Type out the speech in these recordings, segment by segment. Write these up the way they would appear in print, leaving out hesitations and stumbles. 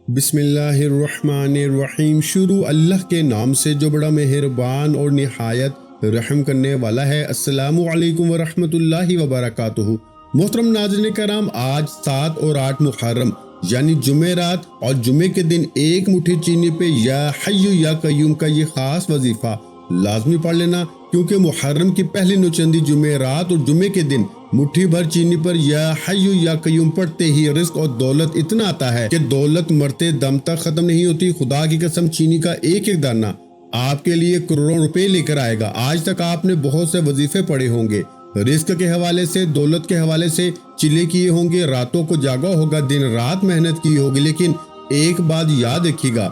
بسم اللہ الرحمن الرحیم۔ شروع اللہ کے نام سے جو بڑا مہربان اور نہایت رحم کرنے والا ہے۔ السلام علیکم ورحمۃ اللہ وبرکاتہ۔ محترم ناظرین کرام، آج 7 اور 8 محرم یعنی جمعرات اور جمعے کے دن ایک مٹھی چینی پہ یا حی یا قیوم کا یہ خاص وظیفہ لازمی پڑھ لینا، کیونکہ محرم کی پہلی نوچندی جمعرات اور جمعے کے دن مٹھی بھر چینی پر یا حی یا قیوم پڑھتے ہی رزق اور دولت اتنا آتا ہے کہ دولت مرتے دم تک ختم نہیں ہوتی۔ خدا کی قسم، چینی کا ایک ایک دانہ آپ کے لیے کروڑوں روپے لے کر آئے گا۔ آج تک آپ نے بہت سے وظیفے پڑھے ہوں گے، رزق کے حوالے سے، دولت کے حوالے سے چلے کیے ہوں گے، راتوں کو جاگا ہوگا، دن رات محنت کی ہوگی، لیکن ایک بات یاد رکھیے گا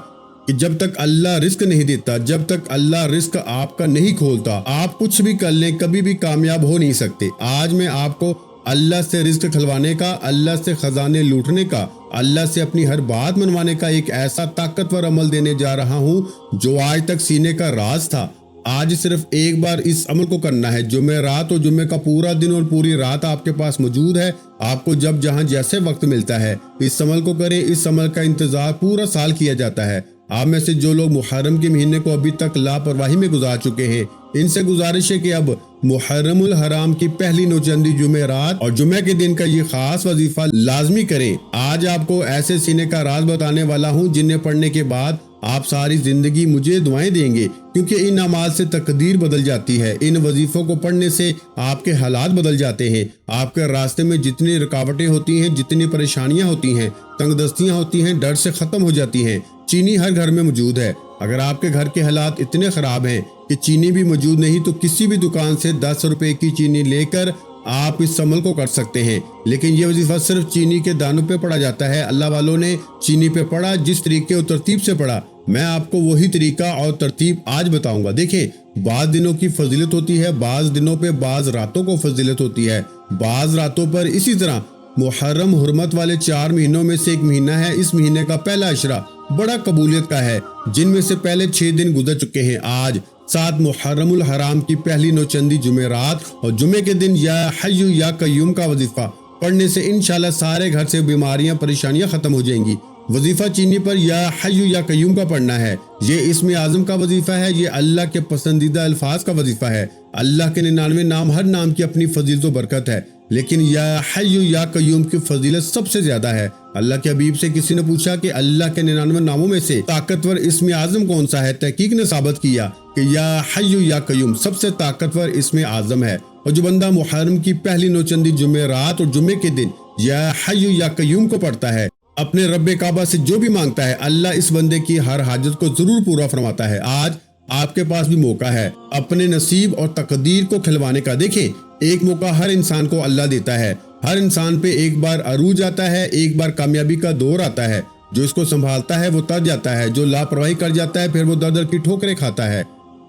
کہ جب تک اللہ رزق نہیں دیتا، جب تک اللہ رزق آپ کا نہیں کھولتا، آپ کچھ بھی کر لیں کبھی بھی کامیاب ہو نہیں سکتے۔ آج میں آپ کو اللہ سے رزق کھلوانے کا، اللہ سے خزانے لوٹنے کا، اللہ سے اپنی ہر بات منوانے کا ایک ایسا طاقتور عمل دینے جا رہا ہوں جو آج تک سینے کا راز تھا۔ آج صرف ایک بار اس عمل کو کرنا ہے۔ جمعرات اور جمعے کا پورا دن اور پوری رات آپ کے پاس موجود ہے۔ آپ کو جب جہاں جیسے وقت ملتا ہے اس عمل کو کریں۔ اس عمل کا انتظار پورا سال کیا جاتا ہے۔ آپ میں سے جو لوگ محرم کے مہینے کو ابھی تک لاپرواہی میں گزار چکے ہیں، ان سے گزارش ہے کہ اب محرم الحرام کی پہلی نوچندی جمعرات اور جمعہ کے دن کا یہ خاص وظیفہ لازمی کریں۔ آج آپ کو ایسے سینے کا راز بتانے والا ہوں جنہیں پڑھنے کے بعد آپ ساری زندگی مجھے دعائیں دیں گے، کیونکہ ان اعمال سے تقدیر بدل جاتی ہے۔ ان وظیفوں کو پڑھنے سے آپ کے حالات بدل جاتے ہیں۔ آپ کے راستے میں جتنی رکاوٹیں ہوتی ہیں، جتنی پریشانیاں ہوتی ہیں، تنگ دستیاں ہوتی ہیں، ڈر سے ختم ہو جاتی ہیں۔ چینی ہر گھر میں موجود ہے۔ اگر آپ کے گھر کے حالات اتنے خراب ہیں کہ چینی بھی موجود نہیں، تو کسی بھی دکان سے 10 روپے کی چینی لے کر آپ اس عمل کو کر سکتے ہیں۔ لیکن یہ وظیفہ صرف چینی کے دانوں پہ پڑھا جاتا ہے۔ اللہ والوں نے چینی پہ پڑھا، جس طریقے اور ترتیب سے پڑھا، میں آپ کو وہی طریقہ اور ترتیب آج بتاؤں گا۔ دیکھیں، بعض دنوں کی فضیلت ہوتی ہے، بعض دنوں پہ بعض راتوں کو فضیلت ہوتی ہے، بعض راتوں پر اسی طرح محرم حرمت والے 4 مہینوں میں سے ایک مہینہ ہے۔ اس مہینے کا پہلا عشرہ بڑا قبولیت کا ہے، جن میں سے پہلے 6 دن گزر چکے ہیں۔ آج 7 محرم الحرام کی پہلی نوچندی جمعرات اور جمعے کے دن یا حی یا قیوم کا وظیفہ پڑھنے سے انشاءاللہ سارے گھر سے بیماریاں، پریشانیاں ختم ہو جائیں گی۔ وظیفہ چینی پر یا حی یا قیوم کا پڑھنا ہے۔ یہ اسم اعظم کا وظیفہ ہے، یہ اللہ کے پسندیدہ الفاظ کا وظیفہ ہے۔ اللہ کے 99 نام، ہر نام کی اپنی فضیلت و برکت ہے، لیکن یا حی یا قیوم کی فضیلت سب سے زیادہ ہے۔ اللہ کے حبیب سے کسی نے پوچھا کہ اللہ کے 99 ناموں میں سے طاقتور اسم اعظم کون سا ہے؟ تحقیق نے ثابت کیا کہ یا حی یا قیوم سب سے طاقتور اسم اعظم ہے۔ اور جو بندہ محرم کی پہلی نوچندی جمعرات اور جمعے کے دن یا حی یا قیوم کو پڑھتا ہے، اپنے رب کعبہ سے جو بھی مانگتا ہے، اللہ اس بندے کی ہر حاجت کو ضرور پورا فرماتا ہے۔ آج آپ کے پاس بھی موقع ہے اپنے نصیب اور تقدیر کو کھلوانے کا۔ دیکھیں، ایک موقع ہر انسان کو اللہ دیتا ہے۔ ہر انسان پہ ایک بار عروج آتا ہے، ایک بار کامیابی کا دور آتا ہے۔ جو اس کو سنبھالتا ہے وہ تر جاتا ہے، جو لاپرواہی کر جاتا ہے پھر وہ در در کی ٹھوکریں کھاتا ہے۔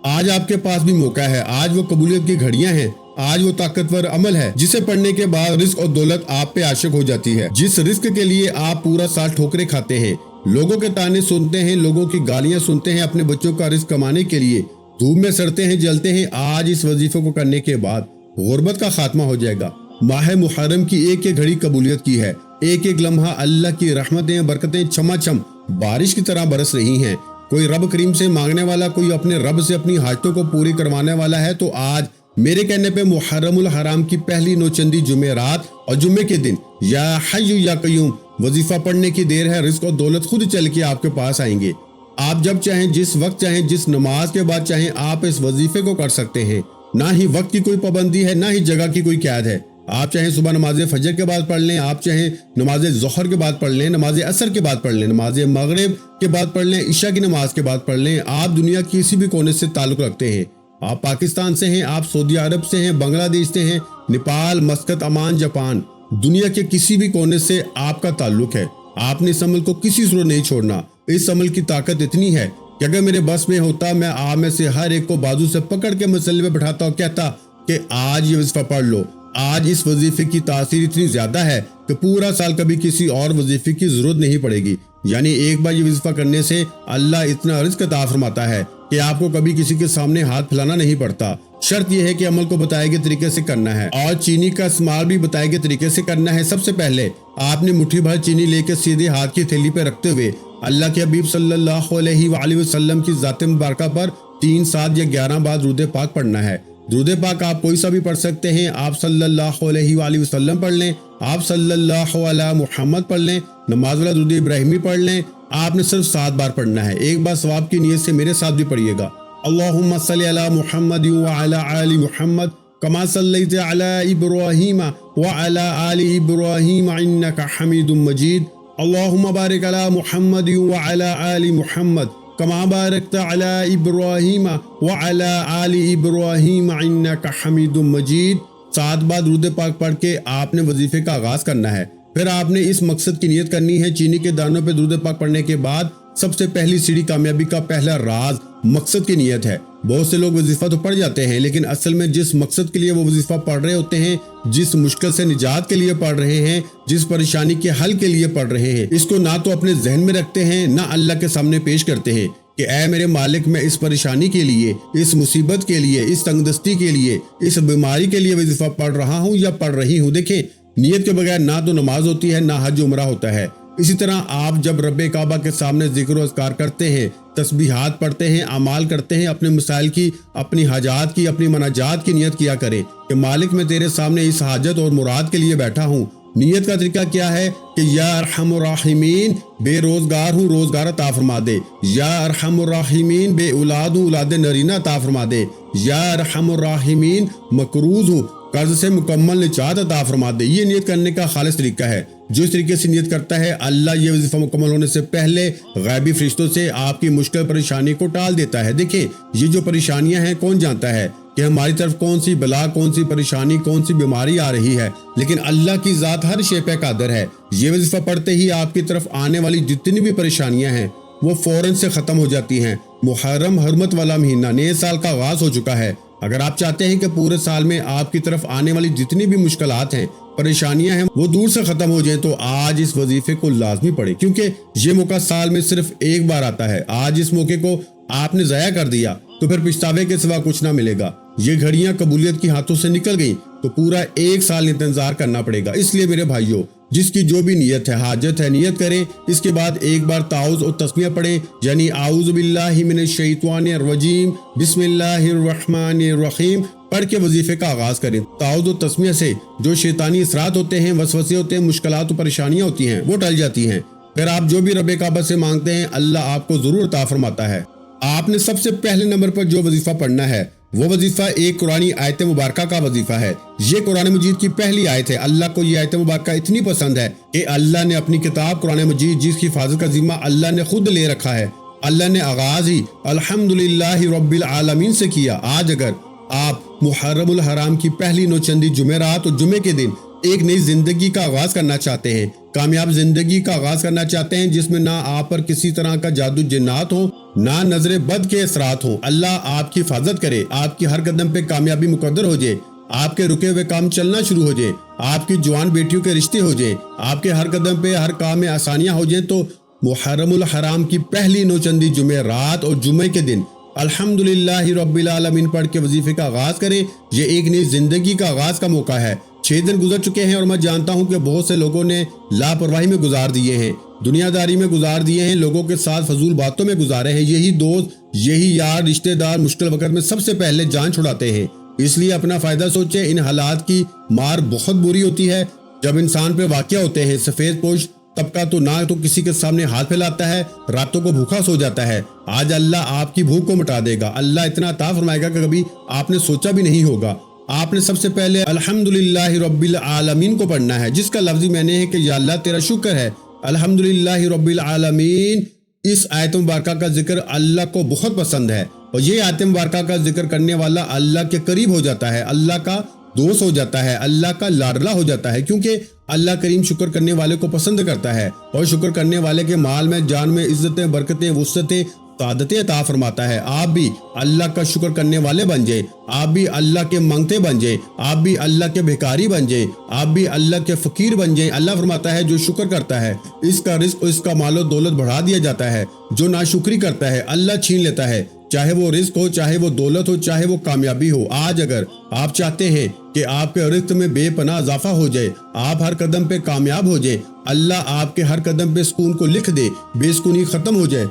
آج آپ کے پاس بھی موقع ہے، آج وہ قبولیت کی گھڑیاں ہیں، آج وہ طاقتور عمل ہے جسے پڑھنے کے بعد رزق اور دولت آپ پہ عاشق ہو جاتی ہے۔ جس رزق کے لیے آپ پورا سال ٹھوکریں کھاتے ہیں، لوگوں کے طعنے سنتے ہیں، لوگوں کی گالیاں سنتے ہیں، اپنے بچوں کا رزق کمانے کے لیے دھوپ میں سڑتے ہیں، جلتے ہیں، آج اس وظیفے کو کرنے کے بعد غربت کا خاتمہ ہو جائے گا۔ ماہ محرم کی ایک ایک گھڑی قبولیت کی ہے، ایک ایک لمحہ اللہ کی رحمتیں، برکتیں چھما چھم بارش کی طرح برس رہی ہیں۔ کوئی رب کریم سے مانگنے والا، کوئی اپنے رب سے اپنی حاجتوں کو پوری کروانے والا ہے، تو آج میرے کہنے پہ محرم الحرام کی پہلی نوچندی جمعرات اور جمعے کے دن یا حی یا قیوم وظیفہ پڑھنے کی دیر ہے۔ رزق اور دولت خود چل کے آپ کے پاس آئیں گے۔ آپ جب چاہیں، جس وقت چاہیں، جس نماز کے بعد چاہیں، آپ اس وظیفے کو کر سکتے ہیں۔ نہ ہی وقت کی کوئی پابندی ہے، نہ ہی جگہ کی کوئی قید ہے۔ آپ چاہیں صبح نماز فجر کے بعد پڑھ لیں، آپ چاہیں نماز ظہر کے بعد پڑھ لیں، نماز عصر کے بعد پڑھ لیں، نماز مغرب کے بعد پڑھ لیں، عشاء کی نماز کے بعد پڑھ لیں۔ آپ دنیا کی کسی بھی کونے سے تعلق رکھتے ہیں، آپ پاکستان سے ہیں، آپ سعودی عرب سے ہیں، بنگلہ دیش سے ہیں، نیپال، مسقط، عمان، جاپان، دنیا کے کسی بھی کونے سے آپ کا تعلق ہے، آپ نے اس عمل کو کسی صورت نہیں چھوڑنا۔ اس عمل کی طاقت اتنی ہے کہ اگر میرے بس میں ہوتا، میں آپ میں سے ہر ایک کو بازو سے پکڑ کے مسئلے پہ بٹھاتا اور کہتا کہ آج یہ وظیفہ پڑھ لو۔ آج اس وظیفے کی تاثیر اتنی زیادہ ہے کہ پورا سال کبھی کسی اور وظیفے کی ضرورت نہیں پڑے گی۔ یعنی ایک بار یہ وظیفہ کرنے سے اللہ اتنا رزق عطا فرماتا ہے کہ آپ کو کبھی کسی کے سامنے ہاتھ پھیلانا نہیں پڑتا۔ شرط یہ ہے کہ عمل کو بتائے گئے طریقے سے کرنا ہے اور چینی کا استعمال بھی بتائے گئے طریقے سے کرنا ہے۔ سب سے پہلے آپ نے مٹھی بھر چینی لے کے سیدھے ہاتھ کی تھیلی پہ رکھتے ہوئے اللہ کے حبیب صلی اللہ علیہ وآلہ وسلم کی ذات مبارکہ پر 3 7 یا 11 بار درود پاک پڑھنا ہے۔ درود پاک آپ کوئی سا بھی پڑھ سکتے ہیں۔ آپ صلی اللہ علیہ وآلہ وسلم پڑھ لیں، آپ صلی اللہ علیہ محمد پڑھ لیں، نماز والا درود ابراہیمی پڑھ لیں۔ آپ نے صرف 7 بار پڑھنا ہے۔ ایک بار ثواب کی نیت سے میرے ساتھ بھی پڑھیے گا۔ اللہم صلی علی محمد وعلی آل محمد کما صلیت علی ابراہیم وعلی آل ابراہیم انک حمید مجید۔ اللہم بارک علی محمد وعلی آل محمد کما بارکت علی ابراہیم وعلی آل ابراہیم انک حمید مجید۔ 7 بار درود پاک پڑھ کے آپ نے وظیفے کا آغاز کرنا ہے۔ پھر آپ نے اس مقصد کی نیت کرنی ہے۔ چینی کے دانوں پہ درود پاک پڑھنے کے بعد سب سے پہلی سیڑھی کامیابی کا پہلا راز مقصد کی نیت ہے۔ بہت سے لوگ وظیفہ تو پڑھ جاتے ہیں لیکن اصل میں جس مقصد کے لیے وہ وظیفہ پڑھ رہے ہوتے ہیں، جس مشکل سے نجات کے لیے پڑھ رہے ہیں، جس پریشانی کے حل کے لیے پڑھ رہے ہیں، اس کو نہ تو اپنے ذہن میں رکھتے ہیں نہ اللہ کے سامنے پیش کرتے ہیں کہ اے میرے مالک، میں اس پریشانی کے لیے، اس مصیبت کے لیے، اس تنگ دستی کے لیے، اس بیماری کے لیے وظیفہ پڑھ رہا ہوں یا پڑھ رہی ہوں۔ دیکھیں، نیت کے بغیر نہ تو نماز ہوتی ہے نہ حج عمرہ ہوتا ہے۔ اسی طرح آپ جب رب کعبہ کے سامنے ذکر و اذکار کرتے ہیں، تسبیحات پڑھتے ہیں، اعمال کرتے ہیں، اپنے مسائل کی، اپنی حاجات کی، اپنی مناجات کی نیت کیا کریں کہ مالک میں تیرے سامنے اس حاجت اور مراد کے لیے بیٹھا ہوں۔ نیت کا طریقہ کیا ہے کہ یا ارحم الراحمین، بے روزگار ہوں روزگار عطا فرما دے، یا ارحم الراحمین، بے اولاد ہوں اولاد نرینہ عطا فرما دے، یا ارحم الراحمین، مقروض ہوں قرض سے مکمل نجات عطا فرما دے۔ یہ نیت کرنے کا خالص طریقہ ہے۔ جو اس طریقے سے نیت کرتا ہے، اللہ یہ وظیفہ مکمل ہونے سے پہلے غیبی فرشتوں سے آپ کی مشکل پریشانی کو ٹال دیتا ہے۔ دیکھیں، یہ جو پریشانیاں ہیں کون جانتا ہے کہ ہماری طرف کون سی بلا، کون سی پریشانی، کون سی بیماری آ رہی ہے، لیکن اللہ کی ذات ہر شے پہ قادر ہے۔ یہ وظیفہ پڑھتے ہی آپ کی طرف آنے والی جتنی بھی پریشانیاں ہیں وہ فوراً سے ختم ہو جاتی ہیں۔ محرم حرمت والا مہینہ، نئے سال کا آغاز ہو چکا ہے۔ اگر آپ چاہتے ہیں کہ پورے سال میں آپ کی طرف آنے والی جتنی بھی مشکلات ہیں، پریشانیاں ہیں، وہ دور سے ختم ہو جائیں تو آج اس وظیفے کو لازمی پڑھیں، کیونکہ یہ موقع سال میں صرف ایک بار آتا ہے۔ آج اس موقع کو آپ نے ضائع کر دیا تو پھر پچھتاوے کے سوا کچھ نہ ملے گا۔ یہ گھڑیاں قبولیت کی ہاتھوں سے نکل گئیں تو پورا 1 سال انتظار کرنا پڑے گا۔ اس لیے میرے بھائیوں، جس کی جو بھی نیت ہے، حاجت ہے، نیت کریں۔ اس کے بعد ایک بار تعوذ اور تسمیہ پڑھیں، یعنی اعوذ باللہ من الشیطان الرجیم بسم اللہ الرحمن الرحیم پڑھ کے وظیفے کا آغاز کریں۔ تعوذ و تسمیہ سے جو شیطانی اثرات ہوتے ہیں، وسوسے ہوتے ہیں، مشکلات و پریشانیاں ہوتی ہیں، وہ ٹل جاتی ہیں۔ پھر آپ جو بھی رب کعبہ سے مانگتے ہیں، اللہ آپ کو ضرور عطا فرماتا ہے۔ آپ نے سب سے پہلے نمبر پر جو وظیفہ پڑھنا ہے وہ وظیفہ ایک قرآنی آیت مبارکہ کا وظیفہ ہے۔ یہ قرآن مجید کی پہلی آیت ہے۔ اللہ کو یہ آیت مبارکہ اتنی پسند ہے کہ اللہ نے اپنی کتاب قرآن مجید، جس کی حفاظت کا ذمہ اللہ نے خود لے رکھا ہے، اللہ نے آغاز ہی الحمدللہ رب العالمین سے کیا۔ آج اگر آپ محرم الحرام کی پہلی نوچندی جمعرات اور جمعے کے دن ایک نئی زندگی کا آغاز کرنا چاہتے ہیں، کامیاب زندگی کا آغاز کرنا چاہتے ہیں، جس میں نہ آپ پر کسی طرح کا جادو جنات ہو، نہ نظر بد کے اثرات ہوں، اللہ آپ کی حفاظت کرے، آپ کی ہر قدم پہ کامیابی مقدر ہو جائے، آپ کے رکے ہوئے کام چلنا شروع ہو جائے، آپ کی جوان بیٹیوں کے رشتے ہو جائیں، آپ کے ہر قدم پہ ہر کام میں آسانیاں ہو جائیں، تو محرم الحرام کی پہلی نوچندی جمعرات اور جمعے کے دن الحمدللہ رب العالمین پڑھ کے وظیفے کا آغاز کریں۔ یہ ایک نئی زندگی کا آغاز کا موقع ہے۔ 6 دن گزر چکے ہیں اور میں جانتا ہوں کہ بہت سے لوگوں نے لاپرواہی میں گزار دیے ہیں، دنیا داری میں گزار دیے ہیں، لوگوں کے ساتھ فضول باتوں میں گزارے ہیں۔ یہی دوست، یہی یار، رشتہ دار مشکل وقت میں سب سے پہلے جان چھڑاتے ہیں۔ اس لیے اپنا فائدہ سوچیں۔ ان حالات کی مار بہت بری ہوتی ہے جب انسان پہ واقع ہوتے ہیں۔ سفید پوش طبقہ تو نہ تو کسی کے سامنے ہاتھ پھیلاتا ہے، راتوں کو بھوکا سو جاتا ہے۔ آج اللہ آپ کی بھوک کو مٹا دے گا۔ اللہ اتنا عطا فرمائے گا کہ کبھی آپ نے سوچا بھی نہیں ہوگا۔ آپ نے سب سے پہلے الحمدللہ رب العالمین کو پڑھنا ہے، جس کا لفظی معنی ہے کہ یا اللہ تیرا شکر ہے۔ الحمدللہ رب العالمین، اس آیت مبارکہ کا ذکر اللہ کو بہت پسند ہے، اور یہ آیت مبارکہ کا ذکر کرنے والا اللہ کے قریب ہو جاتا ہے، اللہ کا دوست ہو جاتا ہے، اللہ کا لاڈلا ہو جاتا ہے، کیونکہ اللہ کریم شکر کرنے والے کو پسند کرتا ہے، اور شکر کرنے والے کے مال میں، جان میں عزتیں، برکتیں، وسعتیں، سعادتیں عطا فرماتا ہے۔ آپ بھی اللہ کا شکر کرنے والے بن جائیں، آپ بھی اللہ کے منگتے بن جائیں، آپ بھی اللہ کے بھکاری بن جائیں، آپ بھی اللہ کے فقیر بن جائیں۔ اللہ فرماتا ہے جو شکر کرتا ہے اس کا رزق اور اس کا مال و دولت بڑھا دیا جاتا ہے، جو ناشکری کرتا ہے اللہ چھین لیتا ہے۔ چاہے وہ رزق ہو، چاہے وہ دولت ہو، چاہے وہ کامیابی ہو۔ آج اگر آپ چاہتے ہیں کہ آپ کے رزق میں بے پناہ اضافہ ہو جائے، آپ ہر قدم پہ کامیاب ہو جائے، اللہ آپ کے ہر قدم پہ سکون کو لکھ دے، بے سکونی ختم ہو جائے،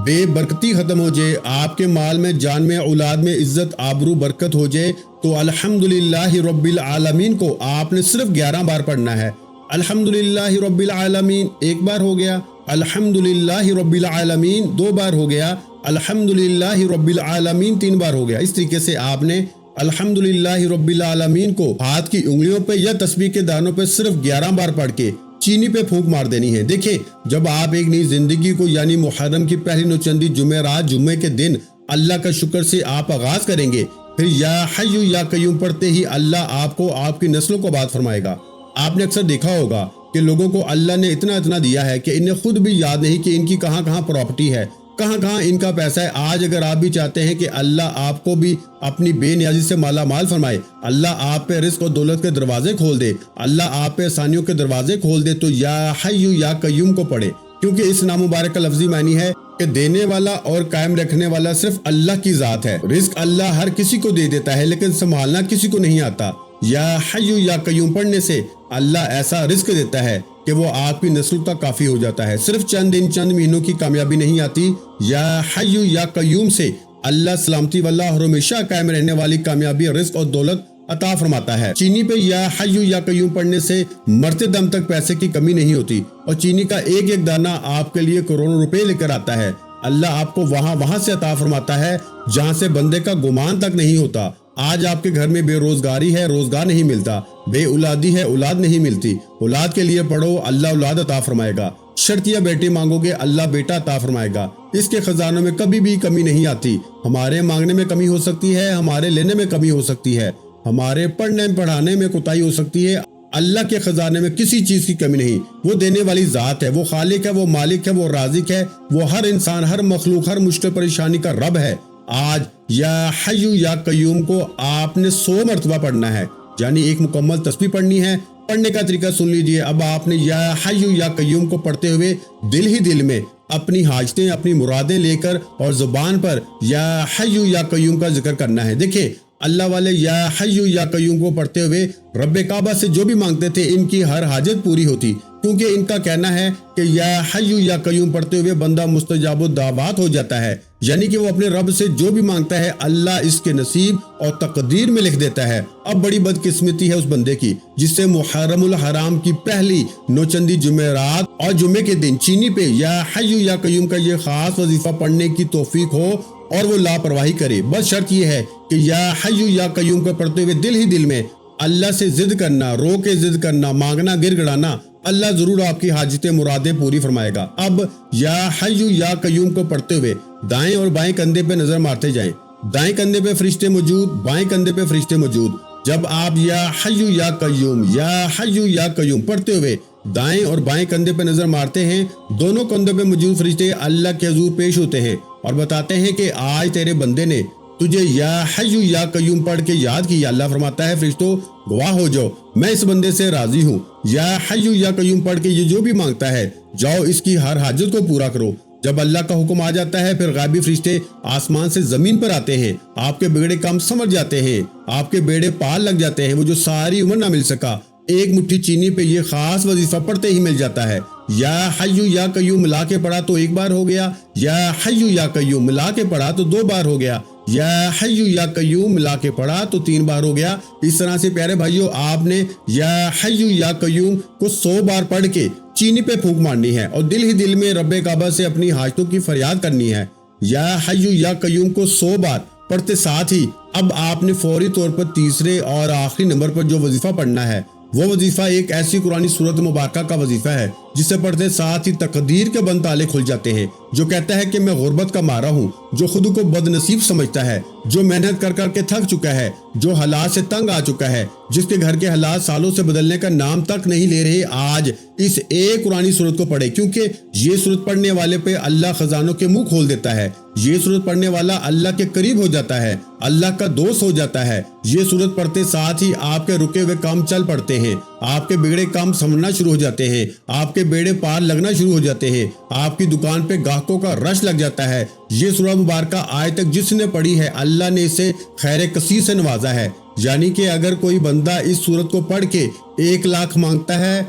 بے برکتی ختم ہو جائے، آپ کے مال میں، جان میں، اولاد میں عزت، آبرو، برکت ہو جائے، تو الحمدللہ رب العالمین کو آپ نے صرف 11 بار پڑھنا ہے۔ الحمدللہ رب العالمین ایک بار ہو گیا، الحمدللہ رب العالمین 2 بار ہو گیا، الحمدللہ رب العالمین 3 بار ہو گیا۔ اس طریقے سے آپ نے الحمدللہ رب العالمین کو ہاتھ کی انگلیوں پہ یا تسبیح کے دانوں پہ صرف 11 بار پڑھ کے چینی پہ پھونک مار دینی ہے۔ دیکھیں، جب آپ ایک نئی زندگی کو یعنی محرم کی پہلی نوچندی جمعرات، جمعے کے دن اللہ کا شکر سے آپ آغاز کریں گے، پھر یا حی یا قیوم پڑھتے ہی اللہ آپ کو، آپ کی نسلوں کو آباد فرمائے گا۔ آپ نے اکثر دیکھا ہوگا کہ لوگوں کو اللہ نے اتنا دیا ہے کہ انہیں خود بھی یاد نہیں کہ ان کی کہاں کہاں پراپرٹی ہے، کہاں کہاں ان کا پیسہ ہے۔ آج اگر آپ بھی چاہتے ہیں کہ اللہ آپ کو بھی اپنی بے نیازی سے مالا مال فرمائے، اللہ آپ پہ رزق اور دولت کے دروازے کھول دے، اللہ آپ پہ آسانیوں کے دروازے کھول دے، تو یا حی یا قیوم کو پڑھے، کیونکہ اس نام مبارک کا لفظی معنی ہے کہ دینے والا اور قائم رکھنے والا صرف اللہ کی ذات ہے۔ رزق اللہ ہر کسی کو دے دیتا ہے، لیکن سنبھالنا کسی کو نہیں آتا۔ یا حی یا قیوم پڑھنے سے اللہ ایسا رزق دیتا ہے کہ وہ آپ کی نسل تک کافی ہو جاتا ہے۔ صرف چند دن، چند مہینوں کی کامیابی نہیں آتی، یا حی یا قیوم سے اللہ سلامتی واللہ اور ہمیشہ قائم رہنے والی کامیابی، رزق اور دولت عطا فرماتا ہے۔ چینی پہ یا حی یا قیوم پڑھنے سے مرتے دم تک پیسے کی کمی نہیں ہوتی، اور چینی کا ایک ایک دانہ آپ کے لیے کروڑوں روپے لے کر آتا ہے۔ اللہ آپ کو وہاں سے عطا فرماتا ہے جہاں سے بندے کا گمان تک نہیں ہوتا۔ آج آپ کے گھر میں بے روزگاری ہے، روزگار نہیں ملتا، بے اولادی ہے، اولاد نہیں ملتی، اولاد کے لیے پڑھو، اللہ اولاد عطا فرمائے گا۔ شرط یا بیٹی مانگو گے، اللہ بیٹا عطا فرمائے گا۔ اس کے خزانوں میں کبھی بھی کمی نہیں آتی۔ ہمارے مانگنے میں کمی ہو سکتی ہے، ہمارے لینے میں کمی ہو سکتی ہے، ہمارے پڑھنے پڑھانے میں کوتاہی ہو سکتی ہے، اللہ کے خزانے میں کسی چیز کی کمی نہیں۔ وہ دینے والی ذات ہے، وہ خالق ہے، وہ مالک ہے، وہ رازق ہے، وہ ہر انسان، ہر مخلوق، ہر مشکل پریشانی کا رب ہے۔ آج یا حی یا قیوم کو آپ نے 100 مرتبہ پڑھنا ہے، یعنی ایک مکمل تسبیح پڑھنی ہے۔ پڑھنے کا طریقہ سن لیجئے۔ اب آپ نے یا حی یا قیوم کو پڑھتے ہوئے دل ہی دل میں اپنی حاجتیں، اپنی مرادیں لے کر اور زبان پر یا حی یا قیوم کا ذکر کرنا ہے۔ دیکھیں، اللہ والے یا حی یا قیوم کو پڑھتے ہوئے رب کعبہ سے جو بھی مانگتے تھے ان کی ہر حاجت پوری ہوتی، کیونکہ ان کا کہنا ہے کہ یا حی یا قیوم پڑھتے ہوئے بندہ مستجاب الدعوات ہو جاتا ہے، یعنی کہ وہ اپنے رب سے جو بھی مانگتا ہے اللہ اس کے نصیب اور تقدیر میں لکھ دیتا ہے۔ اب بڑی بدقسمتی ہے اس بندے کی جس سے محرم الحرام کی پہلی نوچندی جمعرات اور جمعے کے دن چینی پہ یا حی یا قیوم کا یہ خاص وظیفہ پڑھنے کی توفیق ہو اور وہ لاپرواہی کرے۔ بس شرط یہ ہے کہ یا حی یا قیوم کو پڑھتے ہوئے دل ہی دل میں اللہ سے ضد کرنا، رو کے ضد کرنا، مانگنا، گر گڑانا، اللہ ضرور آپ کی حاجتیں، مرادیں پوری فرمائے گا۔ اب یا حی یا قیوم کو پڑھتے ہوئے دائیں اور بائیں کندھے پہ نظر مارتے جائیں۔ دائیں کندھے پہ فرشتے موجود، بائیں کندھے پہ فرشتے موجود۔ جب آپ یا حی یا حی یا قیوم پڑھتے ہوئے دائیں اور بائیں کندھے پہ نظر مارتے ہیں، دونوں کندھوں پہ موجود فرشتے اللہ کے حضور پیش ہوتے ہیں اور بتاتے ہیں کہ آج تیرے بندے نے تجھے یا حی یا قیوم پڑھ کے یاد کیا۔ اللہ فرماتا ہے فرشتوں گواہ ہو جاؤ، میں اس بندے سے راضی ہوں۔ یا حی یا قیوم پڑھ کے یہ جو بھی مانگتا ہے جاؤ اس کی ہر حاجت کو پورا کرو۔ جب اللہ کا حکم آ جاتا ہے پھر غیبی فرشتے آسمان سے زمین پر آتے ہیں، آپ کے بگڑے کام سمجھ جاتے ہیں، آپ کے بیڑے پار لگ جاتے ہیں، وہ جو ساری عمر نہ مل سکا ایک مٹھی چینی پہ یہ خاص وظیفہ پڑھتے ہی مل جاتا ہے۔ یا حی یا قیوم ملا کے پڑھا تو 1 بار ہو گیا، یا حی یا قیوم ملا کے پڑھا تو 2 بار ہو گیا، یا حی یا قیوم ملا کے پڑھا تو 3 بار ہو گیا۔ اس طرح سے پیارے بھائیوں آپ نے یا حی یا قیوم کو 100 بار پڑھ کے چینی پہ پھونک مارنی ہے اور دل ہی دل میں رب کعبہ سے اپنی حاجتوں کی فریاد کرنی ہے۔ یا حی یا قیوم کو 100 بار پڑھتے ساتھ ہی اب آپ نے فوری طور پر تیسرے اور آخری نمبر پر جو وظیفہ پڑھنا ہے وہ وظیفہ ایک ایسی قرآنی سورت مبارکہ کا وظیفہ ہے جسے پڑھتے ساتھ ہی تقدیر کے بند تالے کھل جاتے ہیں، جو کہتا ہے کہ میں غربت کا مارا ہوں، جو خود کو بد نصیب سمجھتا ہے، جو محنت کر کر کے تھک چکا ہے، جو حالات سے تنگ آ چکا ہے، جس کے گھر کے حالات سالوں سے بدلنے کا نام تک نہیں لے رہے، آج اس ایک قرآنی سورت کو پڑھے، کیونکہ یہ سورت پڑھنے والے پہ اللہ خزانوں کے منہ کھول دیتا ہے۔ یہ سورت پڑھنے والا اللہ کے قریب ہو جاتا ہے، اللہ کا دوست ہو جاتا ہے۔ یہ سورت پڑھتے ساتھ ہی آپ کے رکے ہوئے کام چل پڑتے ہیں، آپ کے بگڑے کام سمجھنا شروع ہو جاتے ہیں، آپ کے بیڑے پار لگنا شروع ہو جاتے ہیں، آپ کی دکان پہ گاہکوں کا رش لگ جاتا ہے۔ یہ سورہ مبارکہ آج تک جس نے پڑھی ہے اللہ نے اسے خیر کثیر سے نوازا ہے۔ یعنی کہ اگر کوئی بندہ اس سورت کو پڑھ کے 1 لاکھ مانگتا ہے،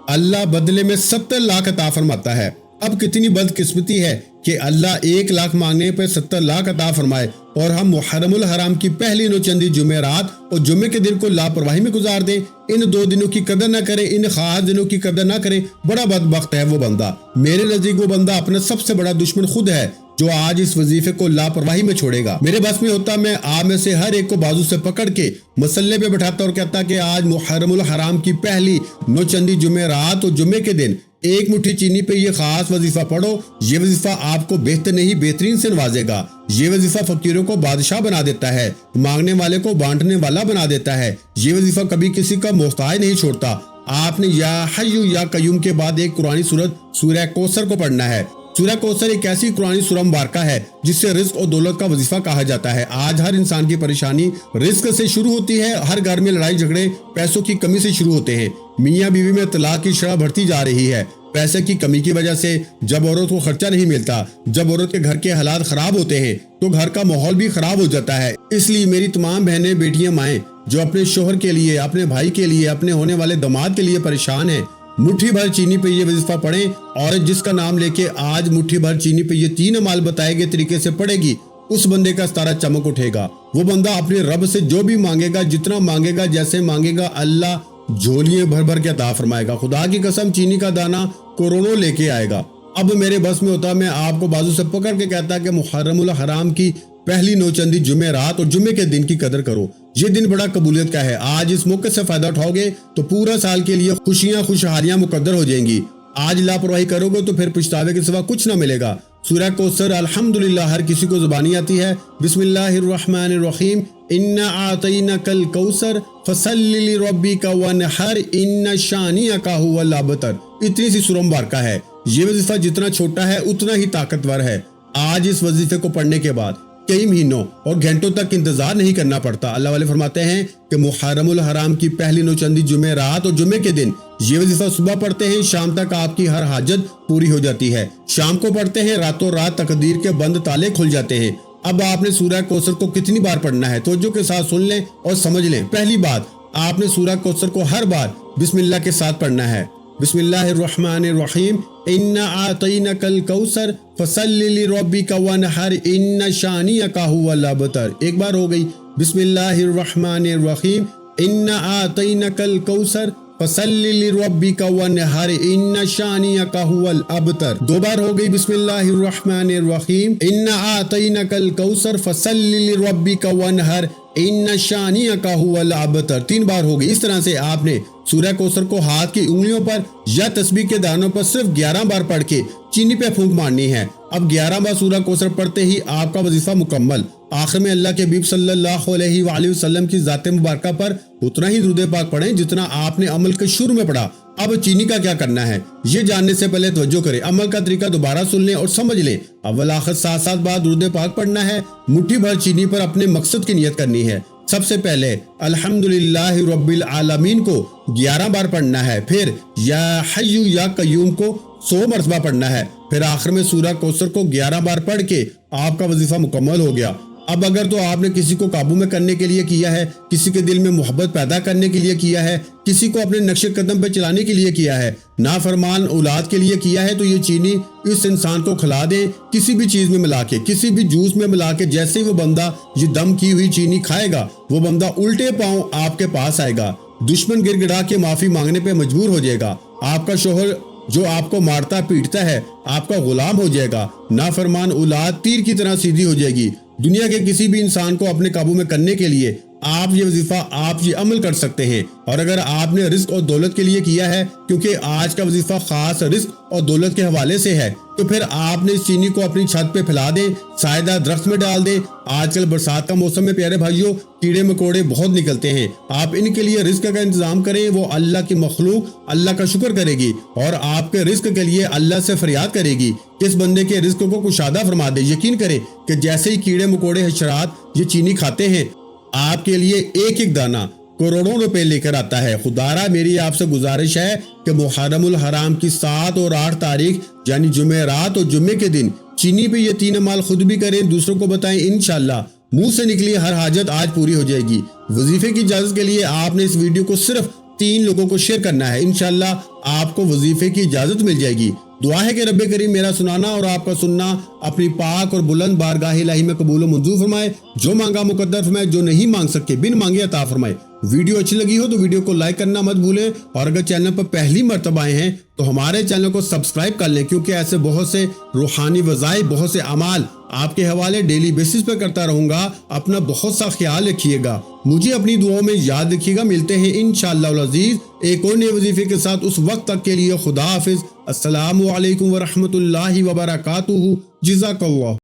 اللہ بدلے میں 70 لاکھ عطا فرماتا ہے۔ اب کتنی بدقسمتی ہے کہ اللہ 1 لاکھ مانگنے پہ 70 لاکھ عطا فرمائے، اور ہم محرم الحرام کی پہلی نوچندی جمعرات اور جمعے کے دن کو لاپرواہی میں گزار دیں، ان 2 دنوں کی قدر نہ کریں، ان خاص دنوں کی قدر نہ کریں۔ بڑا بدبخت ہے وہ بندہ۔ میرے نزدیک وہ بندہ اپنا سب سے بڑا دشمن خود ہے جو آج اس وظیفے کو لاپرواہی میں چھوڑے گا۔ میرے بس میں ہوتا میں آپ میں سے ہر ایک کو بازو سے پکڑ کے مسلے پہ بٹھاتا اور کہتا کہ آج محرم الحرام کی پہلی نوچندی جمعرات اور جمعے کے دن 1 مٹھی چینی پہ یہ خاص وظیفہ پڑھو۔ یہ وظیفہ آپ کو بہتر نہیں بہترین سے نوازے گا۔ یہ وظیفہ فقیروں کو بادشاہ بنا دیتا ہے، مانگنے والے کو بانٹنے والا بنا دیتا ہے۔ یہ وظیفہ کبھی کسی کا محتاج نہیں چھوڑتا۔ آپ نے یا حی یا قیوم کے بعد ایک قرآنی سورت سورہ کوثر کو پڑھنا ہے۔ سورہ کوثر ایک ایسی قرآنی سورہ مبارکہ ہے جس سے رزق اور دولت کا وظیفہ کہا جاتا ہے۔ آج ہر انسان کی پریشانی رزق سے شروع ہوتی ہے۔ ہر گھر میں لڑائی جھگڑے پیسوں کی کمی سے شروع ہوتے ہیں۔ میاں بیوی میں طلاق کی شرح بڑھتی جا رہی ہے پیسے کی کمی کی وجہ سے۔ جب عورت کو خرچہ نہیں ملتا، جب عورت کے گھر کے حالات خراب ہوتے ہیں تو گھر کا ماحول بھی خراب ہو جاتا ہے۔ اس لیے میری تمام بہنیں، بیٹیاں، مائیں جو اپنے شوہر کے لیے، اپنے بھائی کے لیے، اپنے ہونے والے داماد کے لیے پریشان ہیں، مٹھی بھر چینی پہ یہ وظیفہ پڑھیں۔ عورت جس کا نام لے کے آج مٹھی بھر چینی پہ یہ 3 اعمال بتائے گئے طریقے سے پڑھے گی، اس بندے کا ستارہ چمک اٹھے گا۔ وہ بندہ اپنے رب سے جو بھی مانگے گا، جتنا مانگے گا، جیسے مانگے گا، اللہ جھولیاں بھر بھر کے عطا فرمائے گا۔ خدا کی قسم چینی کا دانہ کروڑوں لے کے آئے گا۔ اب میرے بس میں ہوتا میں آپ کو بازو سے پکڑ کے کہتا کہ محرم الحرام کی پہلی نوچندی جمعرات اور جمعے کے دن کی قدر کرو۔ یہ دن بڑا قبولیت کا ہے۔ آج اس موقع سے فائدہ اٹھاؤ گے تو پورا سال کے لیے خوشیاں خوشحالیاں مقدر ہو جائیں گی۔ آج لاپرواہی کرو گے تو پھر پچھتاوے کے سوا کچھ نہ ملے گا۔ سورہ کوثر الحمدللہ ہر کسی کو زبانی آتی ہے۔ بسم اللہ الرحمن الرحیم، انا اعطیناک الکوثر فصلی لربک وانحر ان شانئک ھو الابتر۔ اتنی سی سورہ مبارکہ ہے۔ یہ وظیفہ جتنا چھوٹا ہے اتنا ہی طاقتور ہے۔ آج اس وظیفے کو پڑھنے کے بعد کئی مہینوں اور گھنٹوں تک انتظار نہیں کرنا پڑتا۔ اللہ والے فرماتے ہیں کہ محرم الحرام کی پہلی نوچندی جمعرات اور جمعے کے دن یہ وظیفہ صبح پڑھتے ہیں، شام تک آپ کی ہر حاجت پوری ہو جاتی ہے۔ شام کو پڑھتے ہیں، راتوں رات تقدیر کے بند تالے کھل جاتے ہیں۔ اب آپ نے سورہ کوثر کو کتنی بار پڑھنا ہے، توجہ کے ساتھ سن لیں اور سمجھ لیں۔ پہلی بات، آپ نے سورہ کوثر کو ہر بار بسم اللہ کے ساتھ پڑھنا ہے۔ بسم اللہ الرحمن الرحیم، انا اعطیناک الکوثر فصلی لربک وانحر ان شانئک ھو الابتر۔ ایک بار ہو گئی۔ بسم اللہ الرحمن الرحیم، انا اعطیناک الکوثر فصلی لربک وانحر ان شانئک ھو الابتر۔ 2 بار ہو گئی۔ بسم اللہ الرحمن الرحیم، انا اعطیناک الکوثر فصلی لربک وانحر ان شانئک ھو الابتر۔ 3 بار ہو گئی۔ اس طرح سے آپ نے سورہ کوثر کو ہاتھ کی انگلیوں پر یا تسبیح کے دانوں پر صرف 11 بار پڑھ کے چینی پہ پھونک مارنی ہے۔ اب 11 بار سورہ کوثر پڑھتے ہی آپ کا وظیفہ مکمل۔ آخر میں اللہ کے حبیب صلی اللہ علیہ وآلہ وسلم کی ذات مبارکہ پر اتنا ہی درود پاک پڑھیں جتنا آپ نے عمل کے شروع میں پڑھا۔ اب چینی کا کیا کرنا ہے یہ جاننے سے پہلے توجہ کریں، عمل کا طریقہ دوبارہ سن لیں اور سمجھ لیں۔ اول آخر ساتھ بار درود پاک پڑھنا ہے۔ مٹھی بھر چینی پر اپنے مقصد کی نیت کرنی ہے۔ سب سے پہلے الحمدللہ رب العالمین کو 11 بار پڑھنا ہے، پھر یا حی یا قیوم کو 100 مرتبہ پڑھنا ہے، پھر آخر میں سورہ کوثر کو 11 بار پڑھ کے آپ کا وظیفہ مکمل ہو گیا۔ اب اگر تو آپ نے کسی کو قابو میں کرنے کے لیے کیا ہے، کسی کے دل میں محبت پیدا کرنے کے لیے کیا ہے، کسی کو اپنے نقش قدم پہ چلانے کے لیے کیا ہے، نافرمان اولاد کے لیے کیا ہے، تو یہ چینی اس انسان کو کھلا دیں، کسی بھی چیز میں ملا کے، کسی بھی جوس میں ملا کے۔ جیسے ہی وہ بندہ یہ دم کی ہوئی چینی کھائے گا، وہ بندہ الٹے پاؤں آپ کے پاس آئے گا، دشمن گر گڑا کے معافی مانگنے پہ مجبور ہو جائے گا۔ آپ کا شوہر جو آپ کو مارتا پیٹتا ہے آپ کا غلام ہو جائے گا۔ نافرمان اولاد تیر کی طرح سیدھی ہو جائے گی۔ دنیا کے کسی بھی انسان کو اپنے قابو میں کرنے کے لیے آپ یہ وظیفہ، آپ یہ عمل کر سکتے ہیں۔ اور اگر آپ نے رزق اور دولت کے لیے کیا ہے، کیونکہ آج کا وظیفہ خاص رزق اور دولت کے حوالے سے ہے، تو پھر آپ نے اس چینی کو اپنی چھت پہ پھیلا دیں، سایہ دار درخت میں ڈال دیں۔ آج کل برسات کا موسم میں پیارے بھائیوں کیڑے مکوڑے بہت نکلتے ہیں، آپ ان کے لیے رزق کا انتظام کریں۔ وہ اللہ کی مخلوق اللہ کا شکر کرے گی اور آپ کے رزق کے لیے اللہ سے فریاد کرے گی کہ اس بندے کے رزق کو کشادہ فرما دے۔ یقین کریں کہ جیسے ہی کیڑے مکوڑے حشرات یہ چینی کھاتے ہیں، آپ کے لیے ایک ایک دانہ کروڑوں روپے لے کر آتا ہے۔ خدارا میری آپ سے گزارش ہے کہ محرم الحرام کی 7 اور 8 تاریخ یعنی جمعرات اور جمعے کے دن چینی پہ یہ 3 اعمال خود بھی کریں، دوسروں کو بتائیں، انشاءاللہ منہ سے نکلی ہر حاجت آج پوری ہو جائے گی۔ وظیفے کی اجازت کے لیے آپ نے اس ویڈیو کو صرف 3 لوگوں کو شیئر کرنا ہے، انشاءاللہ آپ کو وظیفے کی اجازت مل جائے گی۔ دعا ہے کہ رب کریم میرا سنانا اور آپ کا سننا اپنی پاک اور بلند بارگاہ الہی میں قبول و منظور فرمائے، جو مانگا مقدر فرمائے، جو نہیں مانگ سکے بن مانگے عطا فرمائے۔ ویڈیو اچھی لگی ہو تو ویڈیو کو لائک کرنا مت بھولیں، اور اگر چینل پر پہلی مرتبہ آئے ہیں تو ہمارے چینل کو سبسکرائب کر لیں، کیونکہ ایسے بہت سے روحانی وظائف، بہت سے اعمال آپ کے حوالے ڈیلی بیسس پر کرتا رہوں گا۔ اپنا بہت سا خیال رکھیے گا، مجھے اپنی دعاؤں میں یاد رکھیے گا۔ ملتے ہیں انشاءاللہ العزیز ایک اور نئے وظیفے کے ساتھ، اس وقت تک کے لیے خدا حافظ۔ السلام علیکم ورحمۃ اللہ وبرکاتہ۔ جزاک اللہ۔